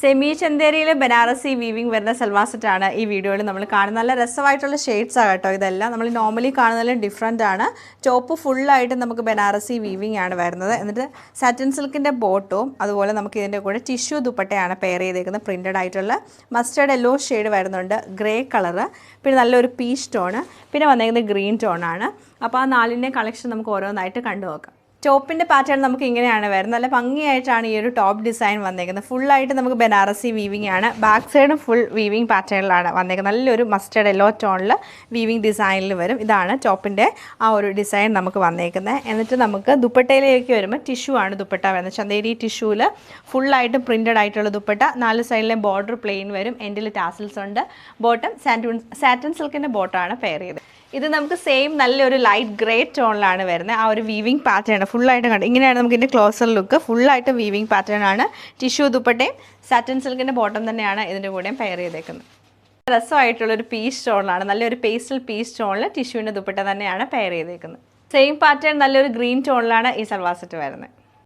Semi ചന്തേരിയിൽ Banarasi weaving വരുന്ന സൽവാർ സെറ്റാണ് ഈ വീഡിയോയിൽ നമ്മൾ കാണുന്നത്. നല്ല രസമായിട്ടുള്ള ഷെയ്ഡ്സാണ് കേട്ടോ ഇതെല്ലാം. നമ്മൾ നോർമലി കാണുന്നതിലും ഡിഫറെൻ്റ് ആണ്. ടോപ്പ് ഫുള്ളായിട്ട് നമുക്ക് ബനാറസി വീവിങ് ആണ് വരുന്നത്. എന്നിട്ട് സാറ്റിൻ സിൽക്കിൻ്റെ ബോട്ടും അതുപോലെ നമുക്ക് ഇതിൻ്റെ കൂടെ ടിഷ്യൂ ദുപ്പട്ടയാണ് പെയർ ചെയ്തേക്കുന്നത്. പ്രിൻറ്റഡ് ആയിട്ടുള്ള മസ്റ്റേർഡ് യെല്ലോ ഷെയ്ഡ് വരുന്നുണ്ട്, ഗ്രേ കളറ്, പിന്നെ നല്ലൊരു പീച്ച് ടോണ്, പിന്നെ വന്നേക്കുന്നത് ഗ്രീൻ ടോണാണ്. അപ്പോൾ ആ നാലിൻ്റെ കളക്ഷൻ നമുക്ക് ഓരോന്നായിട്ട് കണ്ടു നോക്കാം. ടോപ്പിൻ്റെ പാറ്റേൺ നമുക്ക് ഇങ്ങനെയാണ് വരുന്നത്. നല്ല ഭംഗിയായിട്ടാണ് ഈ ഒരു ടോപ്പ് ഡിസൈൻ വന്നേക്കുന്നത്. ഫുള്ളായിട്ട് നമുക്ക് ബനാറസി വീവിങ് ആണ്. ബാക്ക് സൈഡും ഫുൾ വീവിങ് പാറ്റേണിലാണ് വന്നേക്കുന്നത്. നല്ലൊരു മസ്റ്റേർഡ് യെല്ലോ ടോണിൽ വീവിങ് ഡിസൈനിൽ വരും. ഇതാണ് ടോപ്പിൻ്റെ ആ ഒരു ഡിസൈൻ നമുക്ക് വന്നേക്കുന്നത്. എന്നിട്ട് നമുക്ക് ദുപ്പട്ടയിലേക്ക് വരുമ്പോൾ ടിഷ്യൂ ആണ് ദുപ്പട്ട വരുന്നത്. ചന്തേരി ടിഷ്യൂവിൽ ഫുള്ളായിട്ട് പ്രിൻറ്റഡ് ആയിട്ടുള്ള ദുപ്പട്ട. 4 സൈഡിലെ ബോർഡർ പ്ലെയിൻ വരും. എൻഡിൽ ടാസിൽസ് ഉണ്ട്. ബോട്ടം സാറ്റിൻ സിൽക്കിൻ്റെ ബോട്ടമാണ് പെയർ ചെയ്തത്. ഇത് നമുക്ക് സെയിം നല്ലൊരു ലൈറ്റ് ഗ്രേ ടോണിലാണ് വരുന്നത്. ആ ഒരു വീവിങ് പാറ്റേൺ ഫുള്ളായിട്ട് കണ്ടു. ഇങ്ങനെയാണ് നമുക്ക് ഇതിൻ്റെ ക്ലോസർ ലുക്ക്. ഫുള്ളായിട്ട് വീവിങ് പാറ്റേൺ ആണ്. ടിഷ്യൂ ദുപ്പട്ടയും സാറ്റിൻ സിൽക്കിൻ്റെ ബോട്ടം തന്നെയാണ് ഇതിൻ്റെ കൂടെയും പെയർ ചെയ്തേക്കുന്നത്. രസമായിട്ടുള്ളൊരു പീച്ച് ടോണിലാണ്. നല്ലൊരു പേസ്റ്റൽ പീച്ച് ടോണിൽ ടിഷ്യൂവിൻ്റെ ദുപ്പട്ട തന്നെയാണ് പെയർ ചെയ്തേക്കുന്നത്. സെയിം പാറ്റേൺ നല്ലൊരു ഗ്രീൻ ടോണിലാണ് ഈ സൽവാർ സെറ്റ് വരുന്നത്.